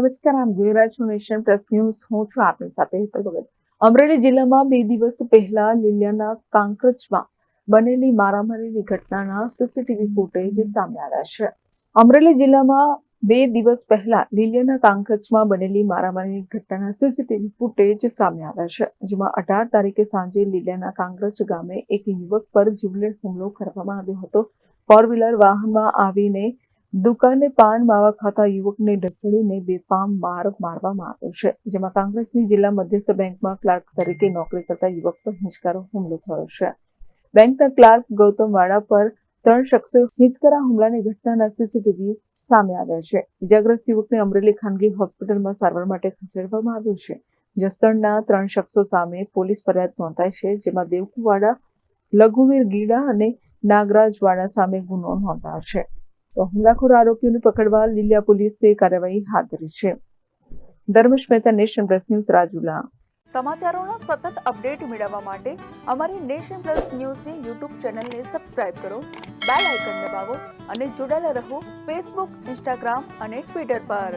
નમસ્કાર, આપ જોઈ રહ્યા છો નેશન પ્લસ ન્યૂઝ. હું છું આપની સાથે હેતલ ભગત. અમરેલી જિલ્લામાં 2 દિવસ પહેલા લીલિયાના કાંકરેજમાં બનેલી મારામારીની ઘટનાના સીસીટીવી ફૂટેજ સામે આવ્યા છે. અમરેલી જિલ્લામાં 2 દિવસ પહેલા લીલિયાના કાંકરેજમાં બનેલી મારામારીની ઘટનાના સીસીટીવી ફૂટેજ સામે આવ્યા છે, જેમાં 18 તારીખે સાંજે લીલિયાના કાંકરેજ ગામે એક યુવક પર જીવલેણ હુમલો કરવામાં આવ્યો હતો. ફોર વ્હીલર વાહનમાં આવીને દુકાને પાન માવા ખાતા યુવકને ઢસડીને બેફામ માર મારવામાં આવ્યો છે, જેમાં કાંકરેજની જિલ્લા મધ્યસ્થ બેંકમાં ક્લાર્ક તરીકે નોકરી કરતા યુવક પર હિંચકારો હુમલો થયો છે. બેંકના ક્લાર્ક ગૌતમ વાડા પર 3 શખ્સોએ હિંચકારા હુમલાની ઘટનાના સીસીટીવી સામે આવ્યા છે. ઇજાગ્રસ્ત યુવકને અમરેલી ખાનગી હોસ્પિટલમાં સારવાર માટે ખસેડવામાં આવ્યો છે. જસદણના 3 શખ્સો સામે પોલીસ ફરિયાદ નોંધાઈ છે, જેમાં દેવકુવાડા, લઘુવીર ગીડા અને નાગરાજ વાડા સામે ગુનો નોંધાયો છે. તો હુમલાખોર આરોપીઓને પકડવા લીલિયા પોલીસે કાર્યવાહી હાથ ધરી છે. Dharmesh Mehta, Nation Plus News, Rajula. સમાચારોનો સતત અપડેટ મેળવવા માટે અમારી નેશન પ્લસ ન્યૂઝની યુટ્યુબ ચેનલને સબસ્ક્રાઇબ કરો, બેલ આઇકન દબાવો અને જોડાયેલા રહો ફેસબુક, ઇન્સ્ટાગ્રામ અને ટ્વિટર પર.